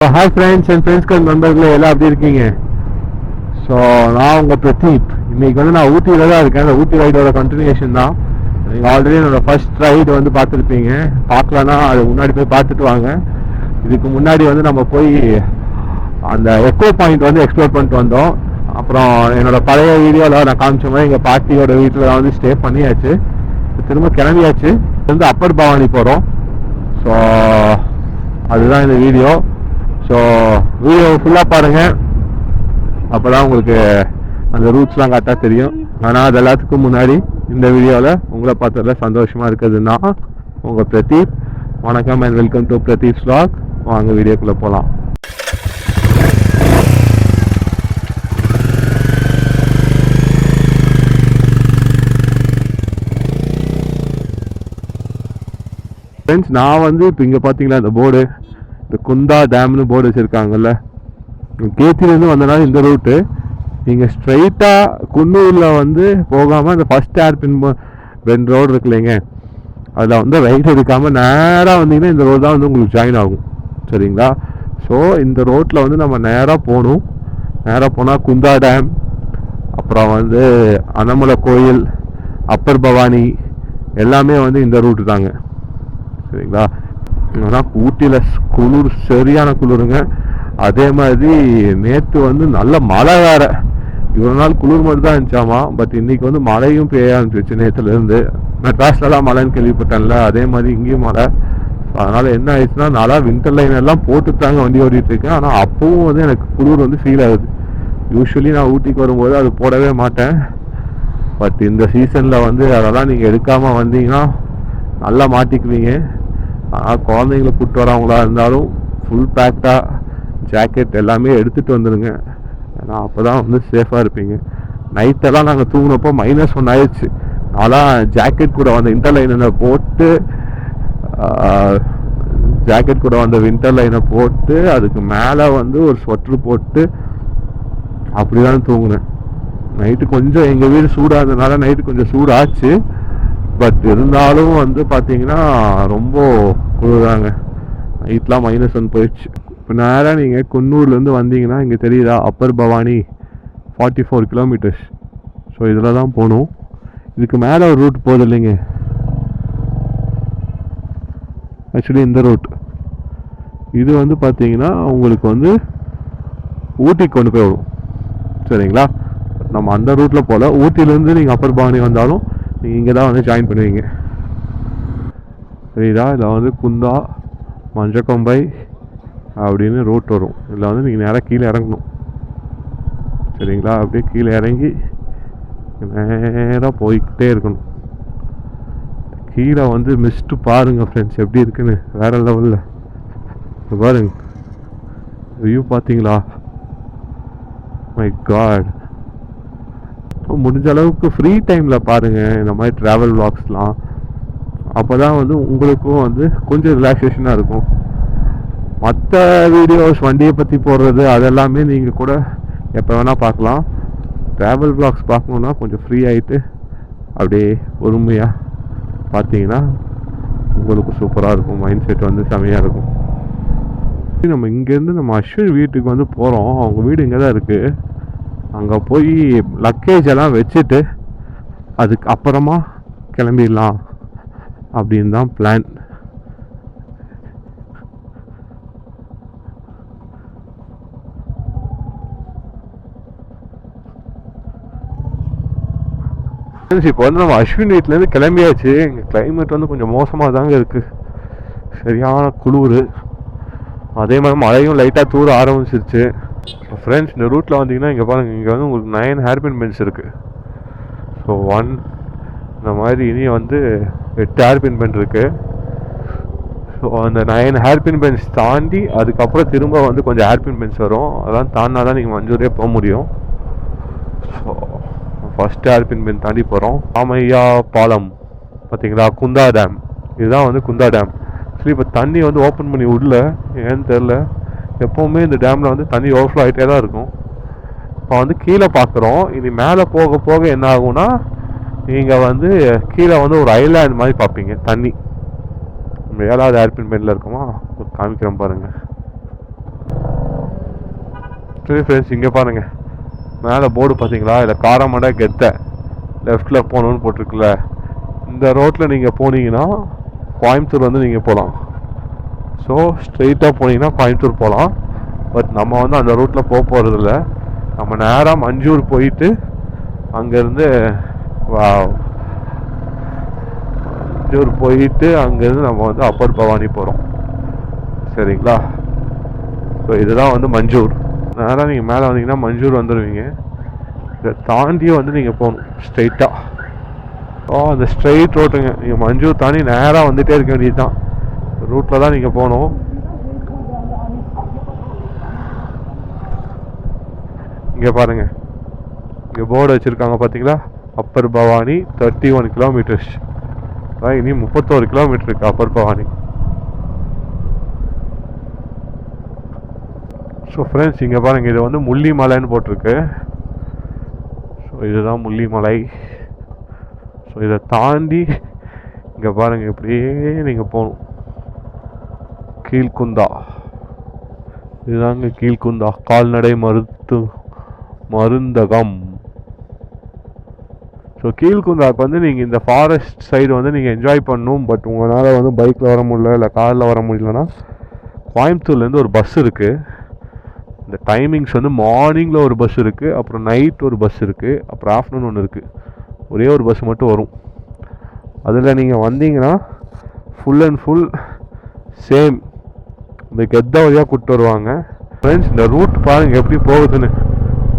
Hi friends and ஃப்ரெண்ட்ஸ்கள் நண்பர்களே எல்லாம் எப்படி இருக்கீங்க? ஸோ நான் உங்கள் பிரதீப். இன்னைக்கு வந்து நான் ஊட்டியில் தான் இருக்கேன். அந்த ஊட்டி ரைடோட கண்டினியூஷன் தான். நீங்கள் ஆல்ரெடி என்னோடய ஃபர்ஸ்ட் ரைடு வந்து பார்த்துருப்பீங்க. பார்க்கலன்னா அது முன்னாடி போய் பார்த்துட்டு வாங்க. இதுக்கு முன்னாடி வந்து நம்ம போய் அந்த எக்கோ பாயிண்ட் வந்து எக்ஸ்ப்ளோர் பண்ணிட்டு வந்தோம். அப்புறம் என்னோடய பழைய வீடியோவில் நான் காமிச்ச மாதிரி எங்கள் பாட்டியோட வீட்டில் வந்து ஸ்டே பண்ணியாச்சு. திரும்ப கிளம்பியாச்சு. வந்து அப்பர் பவானி போகிறோம். ஸோ அதுதான் இந்த வீடியோ. ஸோ வீடியோ ஃபுல்லாக பாருங்கள், அப்போ தான் உங்களுக்கு அந்த ரூட்ஸ்லாம் கரெக்டாக தெரியும். ஆனால் அது எல்லாத்துக்கும் முன்னாடி இந்த வீடியோவில் உங்களை பார்த்ததில் சந்தோஷமாக இருக்குதுன்னா உங்கள் பிரதீப். வணக்கம் and welcome to Pradeep vlog. வாங்க வீடியோக்குள்ளே போகலாம். ஃப்ரெண்ட்ஸ், நான் வந்து இப்போ இங்கே பார்த்தீங்களா இந்த போர்டு, இந்த குந்தா டேம்னு போர்டு வச்சுருக்காங்கல்ல, கேத்திலேருந்து வந்தனால இந்த ரூட்டு. நீங்கள் ஸ்ட்ரைட்டாக குன்னூரில் வந்து போகாமல் இந்த ஃபஸ்ட் ஏர்பின் பெண்ட் ரோடு இருக்கு இல்லைங்க, அதில் வந்து ரைட் எடுக்காமல் நேராக வந்தீங்கன்னா இந்த ரோடு தான் வந்து உங்களுக்கு ஜாயின் ஆகும். சரிங்களா? ஸோ இந்த ரோட்டில் வந்து நம்ம நேராக போகணும். நேராக போனால் குந்தா டேம், அப்புறம் வந்து அனமலை கோயில், அப்பர் பவானி எல்லாமே வந்து இந்த ரூட்டு தாங்க. சரிங்களா? ஆனால் ஊட்டியில் குளிர் சரியான குளிருங்க. அதே மாதிரி நேற்று வந்து நல்ல மழை வேற. இவ்வளோ நாள் குளிர் மட்டும் தான் இருந்துச்சாமா, பட் இன்னைக்கு வந்து மழையும் பெய்ய ஆரம்பிச்சிச்சு நேற்றுலேருந்து. மெட்ராஸ்லலாம் மழைன்னு கேள்விப்பட்டேன்ல, அதே மாதிரி இங்கேயும் மழை. அதனால் என்ன ஆயிடுச்சுன்னா, நல்லா வின்டர் லைன் எல்லாம் போட்டுட்டாங்க, வண்டி ஓடிட்டு இருக்கேன். ஆனால் அப்பவும் வந்து எனக்கு குளிர் வந்து ஃபீல் ஆகுது. யூஸ்வலி நான் ஊட்டிக்கு வரும்போது அது போடவே மாட்டேன். பட் இந்த சீசனில் வந்து அதெல்லாம் நீங்கள் எடுக்காமல் வந்தீங்கன்னா நல்லா மாட்டிக்குவீங்க. ஆனால் குழந்தைங்களை கூப்பிட்டு வரவங்களா இருந்தாலும் ஃபுல் பேக்டாக ஜாக்கெட் எல்லாமே எடுத்துகிட்டு வந்துடுங்க. ஏன்னா அப்போ தான் வந்து சேஃபாக இருப்பீங்க. நைட்டெல்லாம் நாங்கள் தூங்கினப்போ -1 ஆயிடுச்சு. அதெல்லாம் ஜாக்கெட் கூட வந்த இன்டர் லைனை போட்டு வின்டர் லைனை போட்டு அதுக்கு மேலே வந்து ஒரு ஸ்வெட்ரு போட்டு அப்படி தான் தூங்கினேன். நைட்டு கொஞ்சம் எங்கள் வீடு சூடாக இருந்ததுனால நைட்டு கொஞ்சம் சூடாச்சு. பட் இருந்தாலும் வந்து பார்த்தீங்கன்னா ரொம்ப குளிராங்க. நைட்லாம் -1 போயிடுச்சு. இப்போ நேராக நீங்கள் குன்னூர்லேருந்து வந்தீங்கன்னா இங்கே தெரியுதா அப்பர் பவானி 44 கிலோமீட்டர்ஸ். ஸோ இதில் தான் போகணும். இதுக்கு மேலே ஒரு ரூட் போகுது இல்லைங்க, ஆக்சுவலி இந்த ரூட் இது வந்து பார்த்தீங்கன்னா உங்களுக்கு வந்து ஊட்டிக்கு கொண்டு போய் விடும். சரிங்களா? நம்ம அந்த ரூட்டில் போகல. ஊட்டிலேருந்து நீங்கள் அப்பர் பவானி வந்தாலும் நீங்கள் இங்கே தான் வந்து ஜாயின் பண்ணுவீங்க. சரிதா? இதில் வந்து குந்தா, மஞ்சக்கொம்பை அப்படின்னு ரூட் வரும். இதில் வந்து நீங்கள் நேராக கீழே இறங்கணும். சரிங்களா? அப்படியே கீழே இறங்கி நேராக போய்கிட்டே இருக்கணும். கீழே வந்து மிஸ்ட்டு பாருங்கள் ஃப்ரெண்ட்ஸ், எப்படி இருக்குன்னு வேறு லெவலில் பாருங்க. வியூ பார்த்தீங்களா? My god. முடிஞ்ச அளவுக்கு ஃப்ரீ டைமில் பாருங்கள் இந்த மாதிரி ட்ராவல் vlogsலாம். அப்போ தான் வந்து உங்களுக்கும் வந்து கொஞ்சம் ரிலாக்ஸேஷனாக இருக்கும். மற்ற வீடியோஸ் வண்டியை பற்றி போடுறது அதெல்லாமே நீங்கள் கூட எப்போ வேணால் பார்க்கலாம். ட்ராவல் vlogs பார்க்கணுன்னா கொஞ்சம் ஃப்ரீ ஆகிட்டு அப்படியே பொறுமையாக பார்த்தீங்கன்னா உங்களுக்கு சூப்பராக இருக்கும். மைண்ட் செட் வந்து செமையாக இருக்கும். நம்ம இங்கேருந்து நம்ம அஸ்வின் வீட்டுக்கு வந்து போகிறோம். அவங்க வீடு இங்கே தான் இருக்குது. அங்கே போய் லக்கேஜ் எல்லாம் வச்சுட்டு அதுக்கு அப்புறமா கிளம்பிடலாம் அப்படின்னு தான் பிளான். இப்போ வந்து நம்ம அஸ்வின் வீட்டிலேருந்து கிளம்பியாச்சு. இங்கே கிளைமேட் வந்து கொஞ்சம் மோசமாக தாங்க இருக்குது. சரியான குளிர். அதே மாதிரி மழையும் லைட்டாக தூர ஆரம்பிச்சிருச்சு. ஃப்ரெண்ட்ஸ், இந்த ரூட்டில் வந்தீங்கன்னா இங்கே பாருங்கள், இங்கே வந்து உங்களுக்கு 9 ஹேர்பின் பென்ஸ் இருக்குது. ஸோ 1 இந்த மாதிரி இனி வந்து 8 ஹேர்பின் பென் இருக்குது. ஸோ அந்த 9 ஹேர்பின் பென்ஸ் தாண்டி அதுக்கப்புறம் திரும்ப வந்து கொஞ்சம் ஹேர்பின் பென்ஸ் வரும். அதெல்லாம் தாண்டினா தான் நீங்கள் மஞ்சூரியே போக முடியும். ஸோ ஃபஸ்ட்டு ஹேர்பின் பென் தாண்டி போகிறோம். ராமையா பாலம் பார்த்தீங்களா, குந்தா டேம். இதுதான் வந்து குந்தா டேம். சரி, இப்போ தண்ணி வந்து ஓப்பன் பண்ணி விடல, ஏன்னு தெரில. எப்போவுமே இந்த டேமில் வந்து தண்ணி ஓவர்ஃப்ளோ ஆகிட்டே தான் இருக்கும். இப்போ வந்து கீழே பார்க்குறோம். இனி மேலே போக போக என்ன ஆகும்னா, நீங்கள் வந்து கீழே வந்து ஒரு ஐலாண்ட் மாதிரி பார்ப்பீங்க. தண்ணி 7வது ஏர்பின் பெண்டில் இருக்குமா, காமிக்கிறேன் பாருங்கள். சரி ஃப்ரெண்ட்ஸ், இங்கே பாருங்கள் மேலே போர்டு பார்த்தீங்களா, இல்லை காரமடை கெத்தை லெஃப்டில் போகணுன்னு போட்டிருக்குல்ல. இந்த ரோட்டில் நீங்கள் போனீங்கன்னா கோயம்புத்தூர் வந்து நீங்கள் போகலாம். ஸோ ஸ்ட்ரெயிட்டாக போனீங்கன்னா கோயம்புத்தூர் போகலாம். பட் நம்ம வந்து அந்த ரூட்டில் போகிறதில்ல. நம்ம நேராக மஞ்சூர் போயிட்டு அங்கேருந்து மஞ்சூர் போயிட்டு அங்கேருந்து நம்ம வந்து அப்பர் பவானி போகிறோம். சரிங்களா? ஸோ இதுதான் வந்து மஞ்சூர். நேராக நீங்கள் மேலே வந்தீங்கன்னா மஞ்சூர் வந்துடுவீங்க. இதை தாண்டியே வந்து நீங்கள் போகணும் ஸ்ட்ரெயிட்டாக. அந்த ஸ்ட்ரெயிட் ரோட்டுங்க. நீங்கள் மஞ்சூர் தாண்டி நேராக வந்துகிட்டே இருக்க வேண்டியது தான். ரூட்டில் தான் நீங்கள் போகணும். இங்கே பாருங்கள், இங்கே போர்டு வச்சுருக்காங்க பார்த்தீங்களா, அப்பர் பவானி 31 கிலோமீட்டர்ஸ். இனி 31 கிலோமீட்டர் இருக்குது அப்பர் பவானி. ஸோ ஃப்ரெண்ட்ஸ், இங்கே பாருங்கள், இது வந்து முள்ளி மலைன்னு போட்டிருக்கு. ஸோ இதுதான் முள்ளி மலை. ஸோ இதை தாண்டி இங்கே பாருங்கள், இப்படியே நீங்கள் போகணும். கீழ்குந்தா, இதுதாங்க கீழ்குந்தா கால்நடை மருந்தகம். ஸோ கீழ்குந்தாக்கு வந்து நீங்கள் இந்த ஃபாரஸ்ட் சைடு வந்து நீங்கள் என்ஜாய் பண்ணணும். பட் உங்களால் வந்து பைக்கில் வர முடியல, இல்லை காரில் வர முடியலன்னா கோயம்புத்தூர்லேருந்து ஒரு பஸ் இருக்குது. இந்த டைமிங்ஸ் வந்து மார்னிங்கில் ஒரு பஸ் இருக்குது, அப்புறம் நைட் ஒரு பஸ் இருக்குது, அப்புறம் ஆஃப்டர்நூன் ஒன்று இருக்குது. ஒரே ஒரு பஸ் மட்டும் வரும். அதில் நீங்கள் வந்தீங்கன்னா ஃபுல் அண்ட் ஃபுல் சேம் இந்த கெத்த வழியாக கூப்பிட்டு வருவாங்க. ஃப்ரெண்ட்ஸ், இந்த ரூட் பாருங்கள் எப்படி போகுதுன்னு.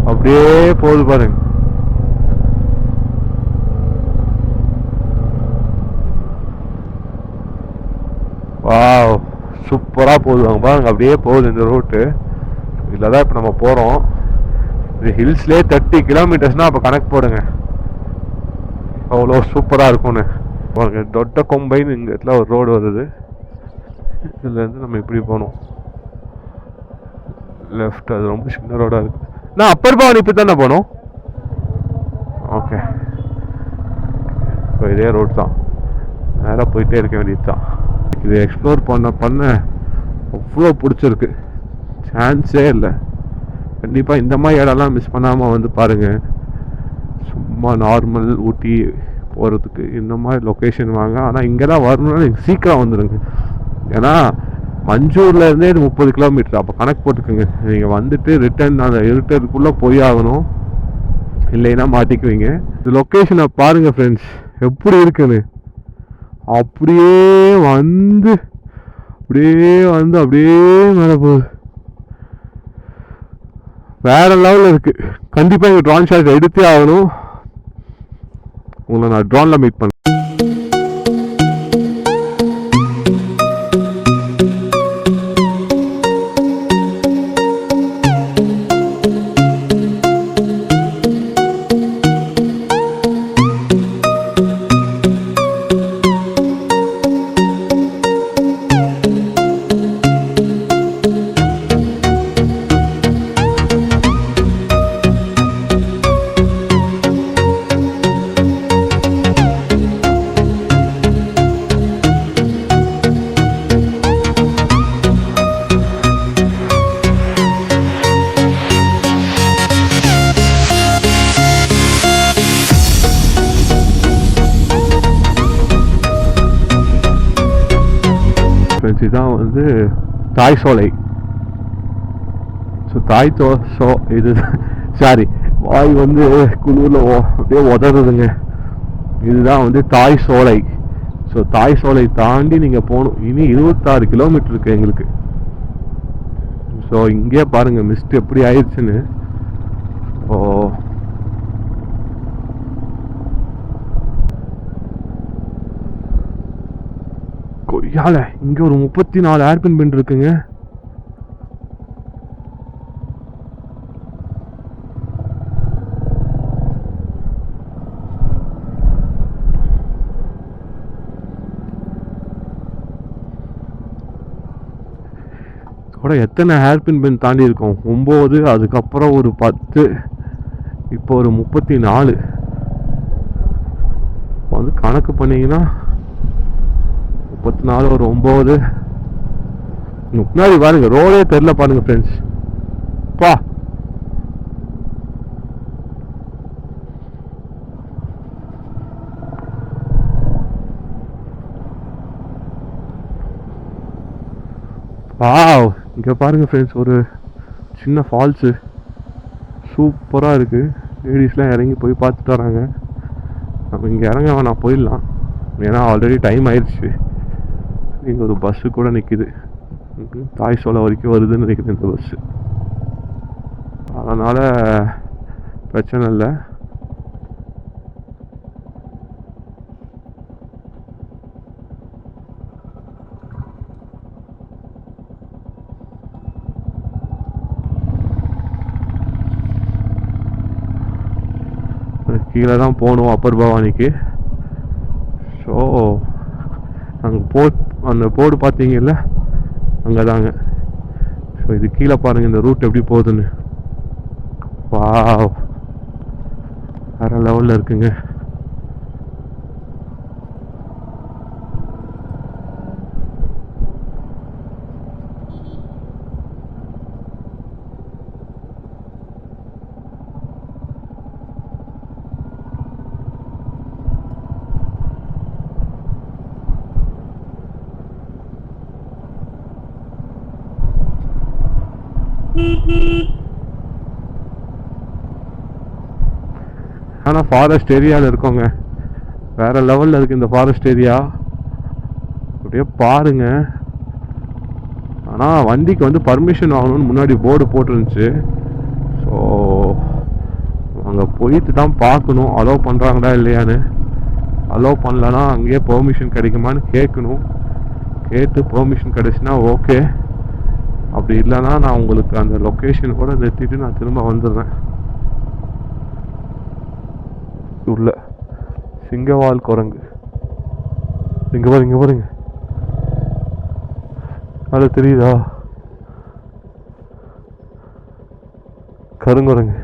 அப்படியே போகுது பாருங்க. வாவ், சூப்பராக போகுதுவாங்க பாருங்க. அப்படியே போகுது இந்த ரூட்டு. இதில் தான் இப்போ நம்ம போகிறோம். இது ஹில்ஸ்லேயே 30 கிலோமீட்டர்ஸ்னால் அப்போ கணக்கு போடுங்க அவ்வளோ சூப்பராக இருக்கும்னு பாருங்க. தொட்ட கொம்பைன்னு இங்கே இடத்துல ஒரு ரோடு வருது. இதுலேருந்து நம்ம இப்படி போகணும் லெஃப்ட். அது ரொம்ப சின்ன ரோடாக இருக்குது. நான் அப்பர் பவானி இப்போ தானே போகணும். ஓகே, ஸோ இதே ரோடு தான், நேராக போயிட்டே இருக்க வேண்டியது தான். இது எக்ஸ்ப்ளோர் பண்ண அவ்வளோ பிடிச்சிருக்கு, சான்ஸே இல்லை. கண்டிப்பாக இந்த மாதிரி இடம்லாம் மிஸ் பண்ணாமல் வந்து பாருங்கள். சும்மா நார்மல் ஊட்டி போகிறதுக்கு இந்த மாதிரி லொக்கேஷன் வாங்க. ஆனால் இங்கெல்லாம் வரணும்னா நீங்கள் சீக்கிரம் வந்துடுங்க. ஏன்னா மஞ்சூர்லேருந்தே இது 30 கிலோமீட்டர். அப்போ கணக்கு போட்டுக்கோங்க. நீங்கள் வந்துட்டு ரிட்டர்ன் அந்த இருட்டதுக்குள்ளே போய் ஆகணும், இல்லைன்னா மாட்டிக்குவீங்க. இந்த லொக்கேஷனை பாருங்கள் ஃப்ரெண்ட்ஸ் எப்படி இருக்குன்னு. அப்படியே வந்து அப்படியே மேலே போகுது. வேற லெவலில் இருக்குது. கண்டிப்பாக எங்கள் ட்ரோன் ஷாட் எடுத்தே ஆகணும். உங்களை நான் ட்ரோனில் மீட் பண்ணேன். இதுதான் வந்து தாய் சோலை. ஸோ இது சாரி வாய் வந்து குளிரில் அப்படியே உதறதுங்க. இதுதான் வந்து தாய் சோலை. ஸோ தாய் சோலை தாண்டி நீங்கள் போகணும். இனி 26 கிலோமீட்டர் இருக்குது எங்களுக்கு. ஸோ இங்கே பாருங்கள் மிஸ்ட் எப்படி ஆயிடுச்சுன்னு. கொய்யால இங்கே ஒரு 34 ஏர்பின் பின் இருக்குங்க. கூட எத்தனை ஹேர்பின் பின் தாண்டி இருக்கோம்? 9, அதுக்கப்புறம் ஒரு 10, இப்போ ஒரு 34. வந்து கணக்கு பண்ணிங்கன்னா 34 ஒரு 9. முன்னாடி பாருங்க ரோடே தெரியல பாருங்க ஃப்ரெண்ட்ஸ். பா வாவ், இங்கே பாருங்கள் ஃப்ரெண்ட்ஸ், ஒரு சின்ன ஃபால்ஸு சூப்பராக இருக்குது. லேடிஸ்லாம் இறங்கி போய் பார்த்துட்டு வராங்க. நம்ம இங்கே இறங்க வேணாம், போயிடலாம். ஏன்னா ஆல்ரெடி டைம் ஆயிடுச்சு. இங்கே ஒரு பஸ்ஸு கூட நிற்கிது. தாய் சோலை வரைக்கும் வருதுன்னு நினைக்கிறேன் இந்த பஸ்ஸு. அதனால் பிரச்சனை இல்லை. கீழே தான் போகணும் அப்பர் பவானிக்கு. ஸோ அங்கே அந்த போர்டு பார்த்தீங்கல்ல, அங்கே தாங்க. ஸோ இது கீழே பாருங்கள் இந்த ரூட் எப்படி போகுதுன்னு. வாவ், வேறு லெவலில் இருக்குங்க. ஆனால் ஃபாரஸ்ட் ஏரியாவில் இருக்கோங்க, வேறு லெவலில் இருக்குது இந்த ஃபாரஸ்ட் ஏரியா. அப்படியே பாருங்க. ஆனால் வண்டிக்கு வந்து பர்மிஷன் வாங்கணும்னு முன்னாடி போர்டு போட்டுருந்துச்சு. ஸோ அங்கே போயிட்டு தான் பார்க்கணும் அலோவ் பண்ணுறாங்களா இல்லையான்னு. அலோவ் பண்ணலன்னா அங்கேயே பெர்மிஷன் கிடைக்குமான்னு கேட்கணும். கேட்டு பெர்மிஷன் கிடைச்சுன்னா ஓகே, அப்படி இல்லைன்னா நான் உங்களுக்கு அந்த லொக்கேஷன் கூட நிறுத்திட்டு நான் திரும்ப வந்துடுறேன். உள்ள சிங்கவால் குரங்கு இங்கே பாருங்க, அது தெரியுதா? கருங்குரங்கு.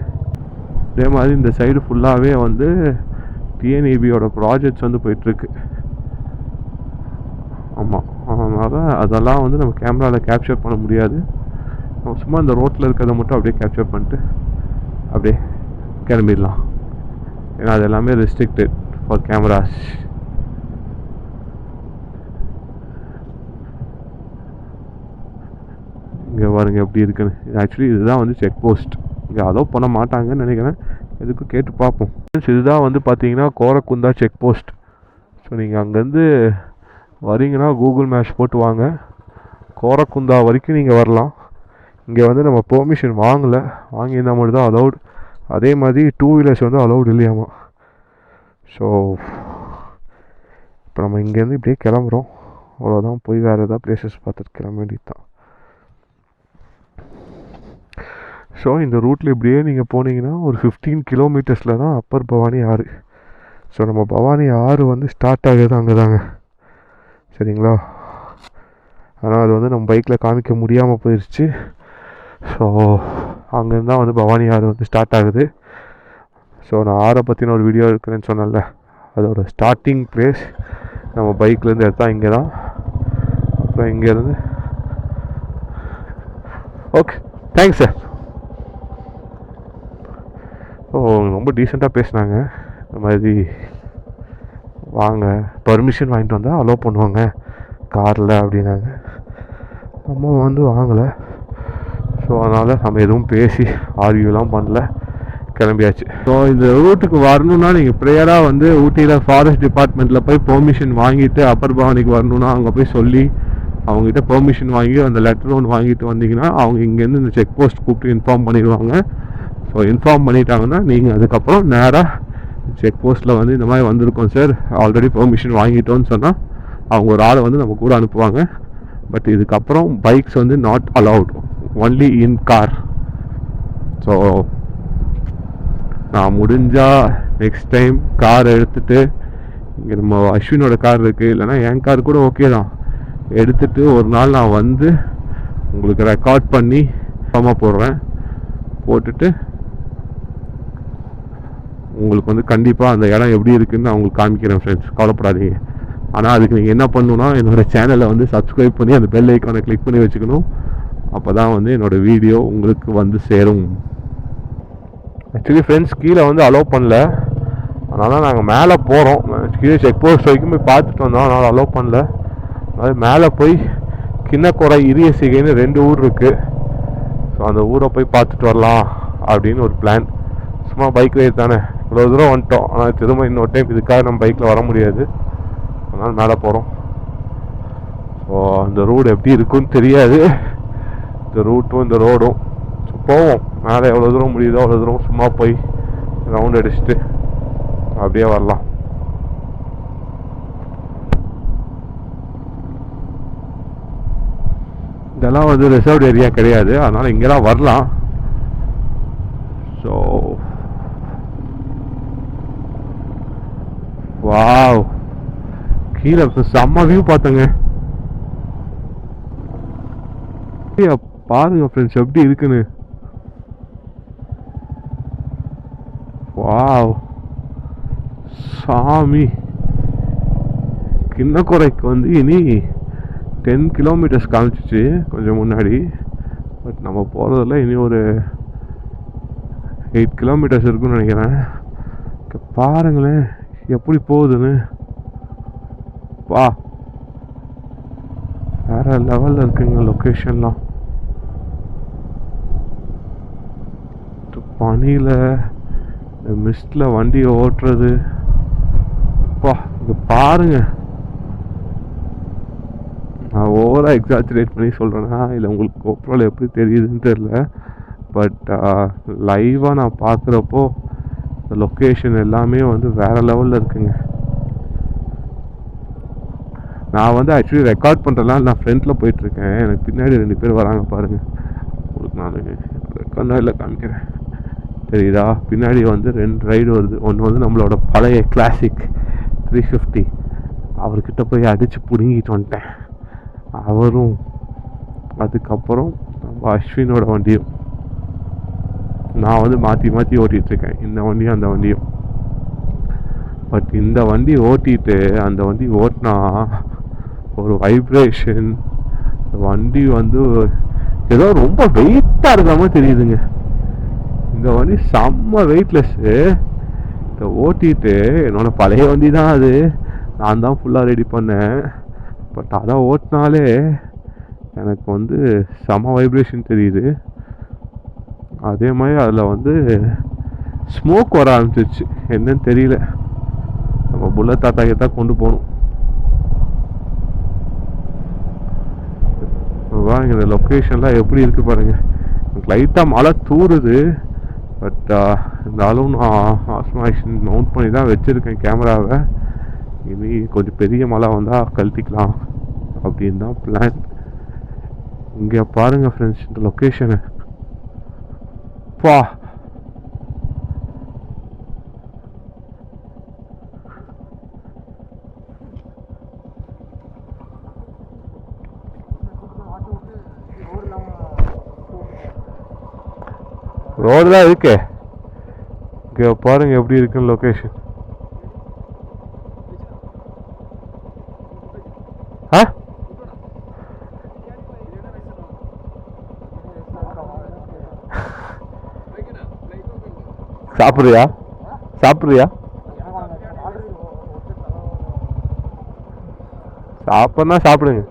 அதே மாதிரி இந்த சைடு ஃபுல்லாகவே வந்து டிஎன்இபியோட ப்ராஜெக்ட்ஸ் வந்து போயிட்டுருக்கு. ஆமாம், அதனால் அதெல்லாம் வந்து நம்ம கேமராவில் கேப்சர் பண்ண முடியாது. நம்ம சும்மா இந்த ரோட்டில் இருக்கிறத மட்டும் அப்படியே கேப்சர் பண்ணிட்டு அப்படியே கிளம்பிடலாம். ஏன்னா அது எல்லாமே ரெஸ்ட்ரிக்டட் ஃபார் கேமராஸ். இங்கே பாருங்க எப்படி இருக்குன்னு. ஆக்சுவலி இதுதான் வந்து செக் போஸ்ட். இங்கே அலோவ் பண்ண மாட்டாங்கன்னு நினைக்கிறேன். எதுக்கும் கேட்டு பார்ப்போம். இதுதான் வந்து பார்த்தீங்கன்னா கோரக்குந்தா செக் போஸ்ட். ஸோ நீங்கள் அங்கேருந்து வரீங்கன்னா கூகுள் மேப்ஸ் போட்டு வாங்க, கோரக்குந்தா வரைக்கும் நீங்கள் வரலாம். இங்கே வந்து நம்ம பெர்மிஷன் வாங்கலை, வாங்கியிருந்தால் மட்டும் தான் அலௌட். அதே மாதிரி 2 வீலர்ஸ் வந்து அலௌட் இல்லையாமா. ஸோ இப்போ நம்ம இங்கேருந்து இப்படியே கிளம்புறோம், அவ்வளோதான். போய் வேறு ஏதாவது ப்ளேஸஸ் பார்த்துட்டு கிளம்ப வேண்டியது தான். ஸோ இந்த ரூட்டில் இப்படியே நீங்கள் போனீங்கன்னா ஒரு 15 கிலோமீட்டர்ஸில் தான் அப்பர் பவானி ஆறு. ஸோ நம்ம பவானி ஆறு வந்து ஸ்டார்ட் ஆகுது அங்கே தாங்க, சரிங்களா? ஆனால் அது வந்து நம்ம பைக்கில் காமிக்க முடியாமல் போயிடுச்சு. ஸோ அங்கேருந்து தான் வந்து பவானி ஆறு வந்து ஸ்டார்ட் ஆகுது. ஸோ நான் ஆறை பற்றின ஒரு வீடியோ இருக்குதுன்னு சொன்னேன்ல, அதோட ஸ்டார்டிங் பிளேஸ் நம்ம பைக்லேருந்து எடுத்தால் இங்கே தான். அப்புறம் இங்கேருந்து ஓகே, தேங்க்ஸ் சார். ஓ, ரொம்ப டீசெண்டாக பேசினாங்க. இந்த மாதிரி வாங்க, பர்மிஷன் வாங்கிட்டு வந்தால் அலோவ் பண்ணுவாங்க காரில் அப்படின்னாங்க. நம்ம வந்து வாங்கலை. ஸோ அதனால் நம்ம எதுவும் பேசி ஆர்கியூலாம் பண்ணல, கிளம்பியாச்சு. ஸோ இந்த ரூட்டுக்கு வரணுன்னா நீங்கள் ப்ரேயராக வந்து ஊட்டியில் ஃபாரஸ்ட் டிபார்ட்மெண்ட்டில் போய் பெர்மிஷன் வாங்கிட்டு அப்பர் பவானிக்கு வரணுன்னா அங்கே போய் சொல்லி அவங்ககிட்ட பெர்மிஷன் வாங்கி அந்த லெட்டர் ஒன்று வாங்கிட்டு வந்தீங்கன்னா அவங்க இங்கேருந்து இந்த செக் போஸ்ட் கூப்பிட்டு இன்ஃபார்ம் பண்ணிடுவாங்க. ஸோ இன்ஃபார்ம் பண்ணிட்டாங்கன்னா நீங்கள் அதுக்கப்புறம் நேராக செக் போஸ்ட்டில் வந்து இந்த மாதிரி வந்திருக்கோம் சார், ஆல்ரெடி பெர்மிஷன் வாங்கிட்டோன்னு சொன்னால் அவங்க ஒரு ஆளை வந்து நம்ம கூட அனுப்புவாங்க. பட் இதுக்கப்புறம் பைக்ஸ் வந்து not allowed, only in car. So நான் முடிஞ்சால் நெக்ஸ்ட் டைம் கார் எடுத்துகிட்டு, இங்கே நம்ம அஸ்வினோட கார் இருக்குது, இல்லைனா என் கார் கூட ஓகே தான், எடுத்துகிட்டு ஒரு நாள் நான் வந்து உங்களுக்கு ரெக்கார்ட் பண்ணி போடுறேன். போட்டுட்டு உங்களுக்கு வந்து கண்டிப்பாக அந்த இடம் எப்படி இருக்குதுன்னு நான் உங்களுக்கு காமிக்கிறேன் ஃப்ரெண்ட்ஸ், கவலைப்படாதீங்க. ஆனால் அதுக்கு நீங்கள் என்ன பண்ணணுன்னா என்னோடய சேனலை வந்து சப்ஸ்கிரைப் பண்ணி அந்த பெல் ஐக்கானை கிளிக் பண்ணி வச்சுக்கணும். அப்போ தான் வந்து என்னோடய வீடியோ உங்களுக்கு வந்து சேரும். ஆக்சுவலி ஃப்ரெண்ட்ஸ் கீழே வந்து அலோவ் பண்ணல, அதனால் நாங்கள் மேலே போகிறோம். கீழே செக் போஸ்ட் வரைக்கும் போய் பார்த்துட்டு வந்தோம், அதனால் அலோவ் பண்ணல. அது மேலே போய் கிண்ணக்கொரை இரியசிகைன்னு 2 ஊர் இருக்குது. ஸோ அந்த ஊரை போய் பார்த்துட்டு வரலாம் அப்படின்னு ஒரு பிளான். சும்மா பைக் ரைட் தானே, இவ்வளோ தூரம் வந்துட்டோம். ஆனால் திரும்ப இன்னொரு டைம் இதுக்காக நம்ம பைக்கில் வர முடியாது, அதனால் மேலே போகிறோம். ஸோ அந்த ரோடு எப்படி இருக்குன்னு தெரியாது, இந்த ரூட்டும் இந்த ரோடும். ஸோ போவோம், மேலே எவ்வளோ தூரம் முடியுதோ அவ்வளோ தூரம் சும்மா போய் ரவுண்ட் அடிச்சுட்டு அப்படியே வரலாம். இதெல்லாம் வந்து ரிசர்வ்டு ஏரியா கிடையாது, அதனால் இங்கெல்லாம் வரலாம். ஸோ வாவ், கீழே செம்ம வியூ பார்த்தங்க. பாருங்க ஃப்ரெண்ட்ஸ் எப்படி இருக்குன்னு. வாவ் சாமி, கிண்ணக்கொரைக்கு வந்து இனி 10 கிலோமீட்டர்ஸ் காமிச்சிச்சு கொஞ்சம் முன்னாடி. பட் நம்ம போகிறதில்ல, இனி ஒரு 8 கிலோமீட்டர்ஸ் இருக்குன்னு நினைக்கிறேன். பாருங்களேன் எப்படி போகுதுன்னு. வா, வேற லெவலில் இருக்குங்க லொக்கேஷன்லாம். பனியில் இந்த மிஸ்டில் வண்டி ஓட்டுறது, வா இங்கே பாருங்க. நான் ஓவராக எக்ஸாஜரேட் பண்ணி சொல்கிறேன்னா இல்லை உங்களுக்கு கோப்ரோவில் எப்படி தெரியுதுன்னு தெரில, பட் லைவாக நான் பார்க்குறப்போ இந்த லொக்கேஷன் எல்லாமே வந்து வேறு லெவலில் இருக்குங்க. நான் வந்து ஆக்சுவலி ரெக்கார்ட் பண்ணுறதுனால நான் ஃப்ரண்ட்டில் போயிட்டுருக்கேன். எனக்கு பின்னாடி 2 பேர் வராங்க பாருங்கள். உங்களுக்கு நான் ரெக்கார்டில் காமிக்கிறேன், தெரியுதா? பின்னாடி வந்து 2 ரைடு வருது. ஒன்று வந்து நம்மளோட பழைய கிளாசிக் 350, அவர்கிட்ட போய் அடித்து பிடுங்கிட்டு வந்துட்டேன் அவரும். அதுக்கப்புறம் நம்ம அஸ்வினோட வண்டியும் நான் வந்து மாற்றி மாற்றி ஓட்டிகிட்ருக்கேன், இந்த வண்டியும் அந்த வண்டியும். பட் இந்த வண்டி ஓட்டிட்டு அந்த வண்டி ஓட்டினா ஒரு வைப்ரேஷன், வண்டி வந்து ஏதோ ரொம்ப வெயிட்டாக இருக்காம தெரியுதுங்க. இந்த வண்டி செம்ம வெயிட்லெஸ்ஸு. இதை ஓட்டிட்டு என்னோட பழைய வண்டி தான் அது, நான் தான் ஃபுல்லாக ரெடி பண்ணேன். பட் அதை ஓட்டினாலே எனக்கு வந்து செம்ம வைப்ரேஷன் தெரியுது. அதே மாதிரி அதில் வந்து ஸ்மோக் வர ஆரம்பிச்சிருச்சு, என்னன்னு தெரியல. நம்ம புல்லட் தாத்தாக்கே தான் கொண்டு போகணும். பாருங்க இந்த லொக்கேஷன்லாம் எப்படி இருக்குது பாருங்கள். லைட்டாக மழை தூருது, பட் இருந்தாலும் நான் ஆஸ்மாஷன் மவுண்ட் பண்ணி தான் வச்சுருக்கேன் கேமராவை. இனி கொஞ்சம் பெரிய மழை வந்தால் கழட்டிக்கலாம் அப்படின்னு தான் பிளான். இங்கே பாருங்கள் ஃப்ரெண்ட்ஸ் இந்த லொக்கேஷனை. பா, ரோடுலாம் இருக்கு. இங்கே பாருங்க எப்படி இருக்குன்னு லொக்கேஷன். ஆ சாப்பிட்றியா சாப்பிட்றியா சாப்பிட்னா சாப்பிடுங்க.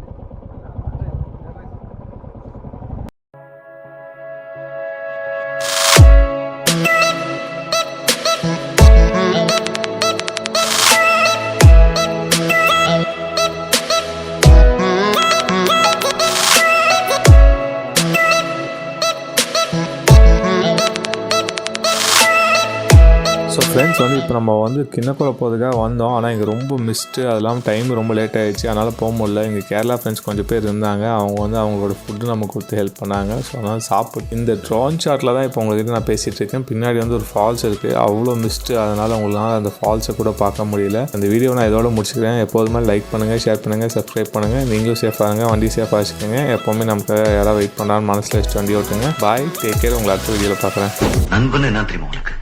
ஸோ ஃப்ரெண்ட்ஸ் வந்து இப்போ நம்ம வந்து கிண்ணக்கொரை போகிறதுக்காக வந்தோம். ஆனால் இங்கே ரொம்ப மிஸ்ட்டு, அதெல்லாம் டைம் ரொம்ப லேட் ஆகிடுச்சு, அதனால் போக முடியல. இங்கே கேரளா ஃப்ரெண்ட்ஸ் கொஞ்சம் பேர் இருந்தாங்க, அவங்க வந்து அவங்களோட ஃபுட்டு நமக்கு கொடுத்து ஹெல்ப் பண்ணாங்க. ஸோ அதனால் சாப்பிட்டு இந்த ட்ரோன் ஷாட்டில் தான் இப்போ உங்கள்கிட்ட நான் பேசிகிட்டு இருக்கேன். பின்னாடி வந்து ஒரு ஃபால்ஸ் இருக்குது, அவ்வளோ மிஸ்ட்டு, அதனால் உங்களால் அந்த ஃபால்ஸை கூட பார்க்க முடியல. அந்த வீடியோ நான் இதோட முடிச்சுக்கிறேன். எப்போதுமே லைக் பண்ணுங்கள், ஷேர் பண்ணுங்கள், சப்ஸ்கிரைப் பண்ணுங்கள். நீங்களும் சேஃபாக இருங்க, வண்டி சேஃபாக வச்சுக்கோங்க. எப்போவுமே நமக்கு யாராவது வெயிட் பண்ணான்னு மனசில் வச்சுட்டு வண்டி ஓட்டுங்க. பாய், டேக் கேர். உங்களை அடுத்த வீடியோவில் பார்க்குறேன். நண்பன் என்ன தெரியுமா உங்களுக்கு?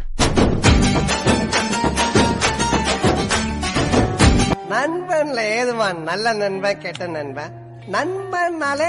நண்பன்ல ஏதுவான் நல்ல நண்பன் கெட்ட நண்பன். நண்பன்னாலே